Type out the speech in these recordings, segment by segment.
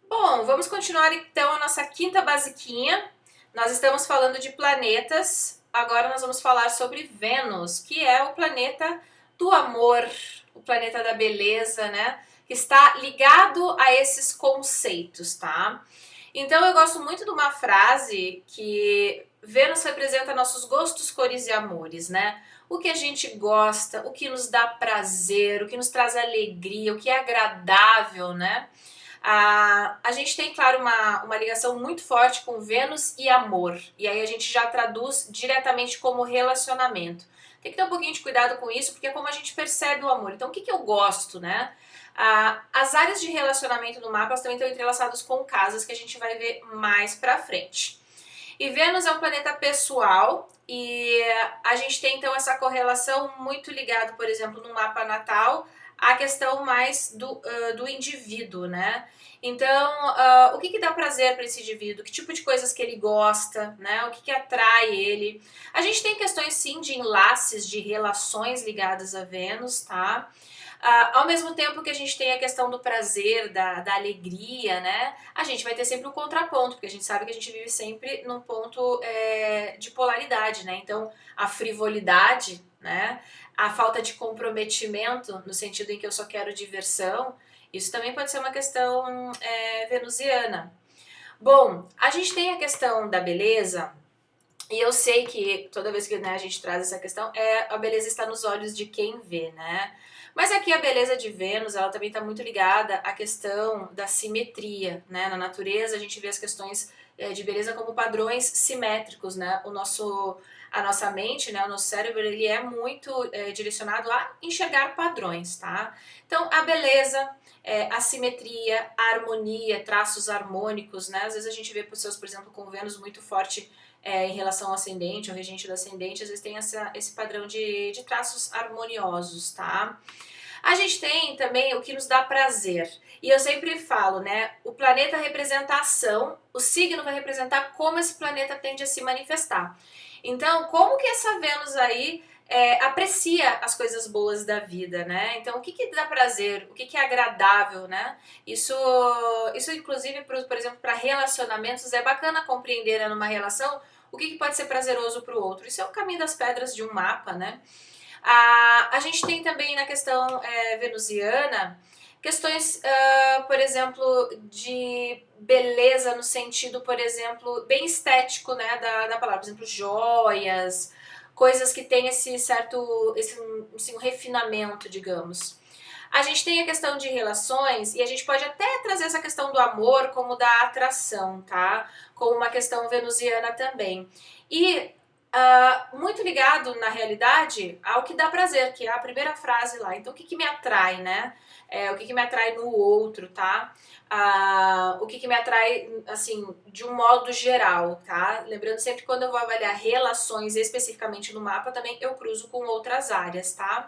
Bom, vamos continuar então a nossa quinta basiquinha. Nós estamos falando de planetas, agora nós vamos falar sobre Vênus, que é o planeta do amor, o planeta da beleza, né? Que está ligado a esses conceitos, tá? Então eu gosto muito de uma frase que Vênus representa nossos gostos, cores e amores, né? O que a gente gosta, o que nos dá prazer, o que nos traz alegria, o que é agradável, né? A gente tem, claro, uma ligação muito forte com Vênus e amor, e aí a gente já traduz diretamente como relacionamento. Tem que ter um pouquinho de cuidado com isso, porque é como a gente percebe o amor. Então, o que eu gosto, né? As áreas de relacionamento no mapa também estão entrelaçadas com casas, que a gente vai ver mais pra frente. E Vênus é um planeta pessoal, e a gente tem, então, essa correlação muito ligada, por exemplo, no mapa natal, a questão mais do indivíduo, né? Então, o que dá prazer para esse indivíduo? Que tipo de coisas que ele gosta, né? O que atrai ele? A gente tem questões, sim, de enlaces, de relações ligadas a Vênus, tá? Ao mesmo tempo que a gente tem a questão do prazer, da alegria, né? A gente vai ter sempre o contraponto, porque a gente sabe que a gente vive sempre num ponto de polaridade, né? Então, a frivolidade, né? A falta de comprometimento, no sentido em que eu só quero diversão, isso também pode ser uma questão venusiana. Bom, a gente tem a questão da beleza, e eu sei que toda vez que, né, a gente traz essa questão, a beleza está nos olhos de quem vê, né? Mas aqui a beleza de Vênus, ela também está muito ligada à questão da simetria, né? Na natureza a gente vê as questões de beleza como padrões simétricos, né? A nossa mente, né, o nosso cérebro, ele é muito direcionado a enxergar padrões, tá? Então, a beleza, a simetria, a harmonia, traços harmônicos, né? Às vezes a gente vê pessoas, por exemplo, com Vênus muito forte em relação ao ascendente, ao regente do ascendente, às vezes tem esse padrão de traços harmoniosos, tá? A gente tem também o que nos dá prazer. E eu sempre falo, né? O planeta representa a ação, o signo vai representar como esse planeta tende a se manifestar. Então, como que essa Vênus aí aprecia as coisas boas da vida, né? Então, o que dá prazer, o que é agradável, né? Isso inclusive, por exemplo, para relacionamentos, é bacana compreender, né, numa relação o que pode ser prazeroso para o outro. Isso é o caminho das pedras de um mapa, né? A gente tem também na questão venusiana questões, por exemplo, de beleza no sentido, por exemplo, bem estético, né, da palavra. Por exemplo, joias, coisas que têm esse certo, assim, um refinamento, digamos. A gente tem a questão de relações e a gente pode até trazer essa questão do amor como da atração, tá? Como uma questão venusiana também. E muito ligado, na realidade, ao que dá prazer, que é a primeira frase lá. Então, o que me atrai, né? O que me atrai no outro, tá? O que me atrai, assim, de um modo geral, tá? Lembrando sempre que quando eu vou avaliar relações especificamente no mapa, também eu cruzo com outras áreas, tá?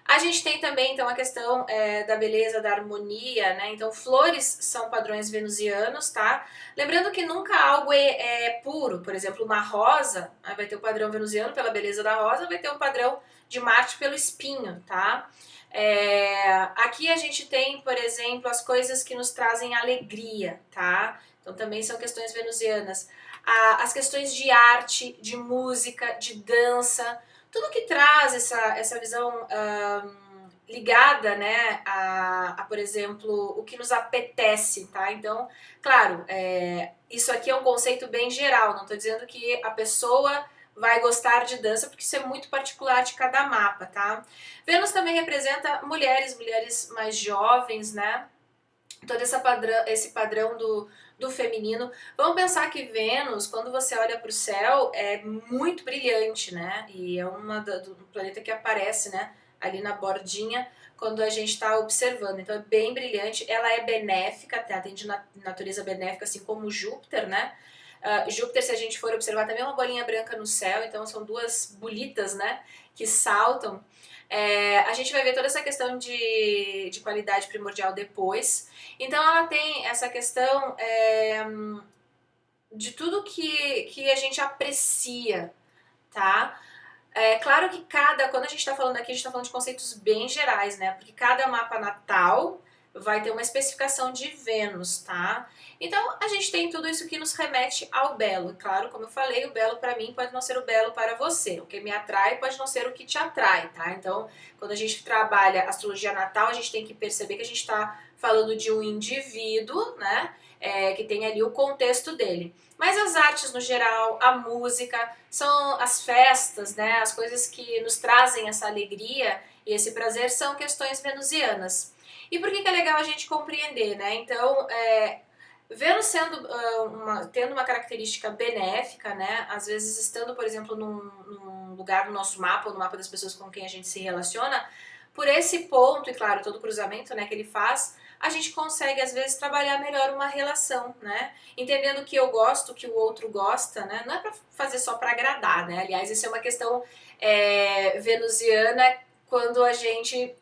A gente tem também, então, a questão da beleza, da harmonia, né? Então, flores são padrões venusianos, tá? Lembrando que nunca algo é puro. Por exemplo, uma rosa, né, vai ter o padrão venusiano pela beleza da rosa, vai ter um padrão de Marte pelo espinho, tá? Aqui a gente tem, por exemplo, as coisas que nos trazem alegria, tá? Então, também são questões venusianas. As questões de arte, de música, de dança, tudo que traz essa visão ligada, né, por exemplo, o que nos apetece, tá? Então, claro, isso aqui é um conceito bem geral, não estou dizendo que a pessoa vai gostar de dança, porque isso é muito particular de cada mapa, tá? Vênus também representa mulheres mais jovens, né? Todo esse padrão do feminino. Vamos pensar que Vênus, quando você olha para o céu, é muito brilhante, né? E é do planeta que aparece, né, ali na bordinha quando a gente está observando. Então é bem brilhante, ela é benéfica, tem de natureza benéfica, assim como Júpiter, né? Júpiter, se a gente for observar, também é uma bolinha branca no céu, então são duas bolitas, né, que saltam. A gente vai ver toda essa questão de qualidade primordial depois. Então ela tem essa questão de tudo que a gente aprecia, tá? É claro que quando a gente está falando aqui, a gente está falando de conceitos bem gerais, né? Porque cada mapa natal vai ter uma especificação de Vênus, tá? Então, a gente tem tudo isso que nos remete ao belo. Claro, como eu falei, o belo para mim pode não ser o belo para você. O que me atrai pode não ser o que te atrai, tá? Então, quando a gente trabalha astrologia natal, a gente tem que perceber que a gente está falando de um indivíduo, né? Que tem ali o contexto dele. Mas as artes no geral, a música, são as festas, né? As coisas que nos trazem essa alegria e esse prazer são questões venusianas. E por que é legal a gente compreender, né? Então, Vênus tendo uma característica benéfica, né? Às vezes estando, por exemplo, num lugar no nosso mapa, ou no mapa das pessoas com quem a gente se relaciona, por esse ponto, e claro, todo o cruzamento, né, que ele faz, a gente consegue, às vezes, trabalhar melhor uma relação, né? Entendendo que eu gosto, que o outro gosta, né? Não é pra fazer só pra agradar, né? Aliás, isso é uma questão venusiana, quando a gente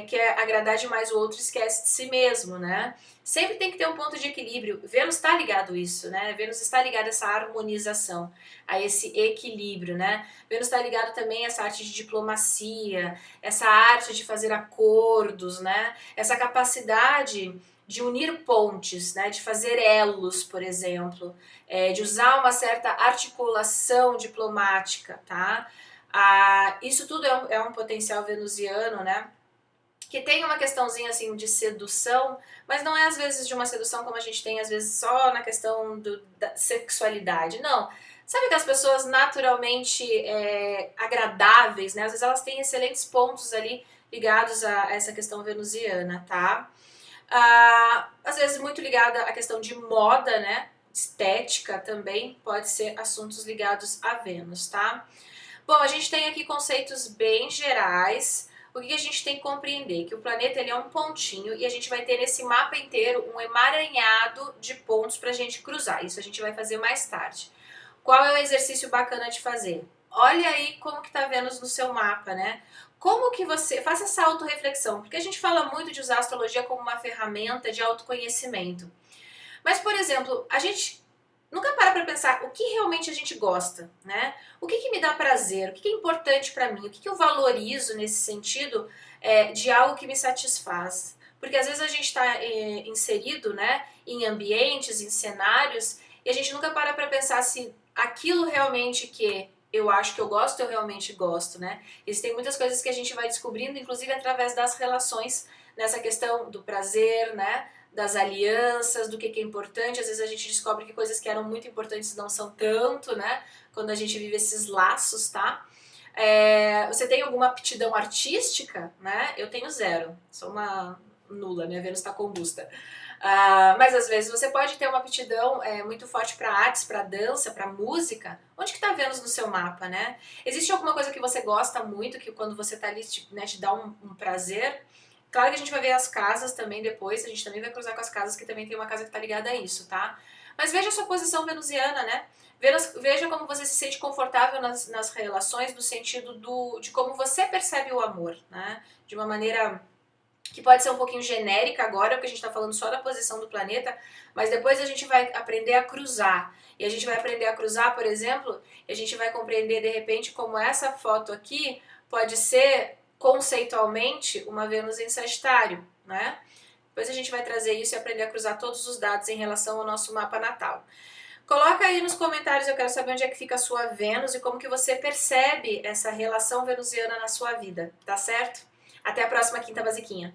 quer agradar demais o outro e esquece de si mesmo, né? Sempre tem que ter um ponto de equilíbrio. Vênus está ligado a isso, né? Vênus está ligado a essa harmonização, a esse equilíbrio, né? Vênus está ligado também a essa arte de diplomacia, essa arte de fazer acordos, né? Essa capacidade de unir pontes, né? De fazer elos, por exemplo, de usar uma certa articulação diplomática, tá? Isso tudo é um potencial venusiano, né? Que tem uma questãozinha assim de sedução, mas não é às vezes de uma sedução como a gente tem às vezes só na questão da sexualidade, não. Sabe aquelas pessoas naturalmente agradáveis, né? Às vezes elas têm excelentes pontos ali ligados a essa questão venusiana, tá? Às vezes muito ligada à questão de moda, né? Estética também pode ser assuntos ligados a Vênus, tá? Bom, a gente tem aqui conceitos bem gerais. O que a gente tem que compreender? Que o planeta ele é um pontinho e a gente vai ter nesse mapa inteiro um emaranhado de pontos para a gente cruzar. Isso a gente vai fazer mais tarde. Qual é o exercício bacana de fazer? Olha aí como que tá Vênus no seu mapa, né? Como que você... Faça essa autorreflexão, porque a gente fala muito de usar a astrologia como uma ferramenta de autoconhecimento. Mas, por exemplo, a gente nunca para pensar o que realmente a gente gosta, né? O que me dá prazer, o que é importante para mim, o que eu valorizo nesse sentido de algo que me satisfaz. Porque às vezes a gente está inserido, né, em ambientes, em cenários, e a gente nunca para pensar se aquilo realmente que eu acho que eu gosto, eu realmente gosto, né? Existem muitas coisas que a gente vai descobrindo, inclusive através das relações, nessa questão do prazer, né? Das alianças, do que é importante. Às vezes a gente descobre que coisas que eram muito importantes não são tanto, né? Quando a gente vive esses laços, tá? Você tem alguma aptidão artística, né? Eu tenho zero, sou uma nula, minha Vênus está combusta. Mas às vezes você pode ter uma aptidão muito forte para artes, para dança, para música. Onde que está Vênus no seu mapa, né? Existe alguma coisa que você gosta muito, que quando você está ali te dá um prazer? Claro que a gente vai ver as casas também depois, a gente também vai cruzar com as casas, que também tem uma casa que está ligada a isso, tá? Mas veja a sua posição venusiana, né? Veja como você se sente confortável nas relações, no sentido de como você percebe o amor, né? De uma maneira que pode ser um pouquinho genérica agora, porque a gente está falando só da posição do planeta, mas depois a gente vai aprender a cruzar. E a gente vai aprender a cruzar, por exemplo, e a gente vai compreender de repente como essa foto aqui pode ser conceitualmente uma Vênus em Sagitário, né? Depois a gente vai trazer isso e aprender a cruzar todos os dados em relação ao nosso mapa natal. Coloca aí nos comentários, eu quero saber onde é que fica a sua Vênus e como que você percebe essa relação venusiana na sua vida, tá certo? Até a próxima Quinta Basiquinha.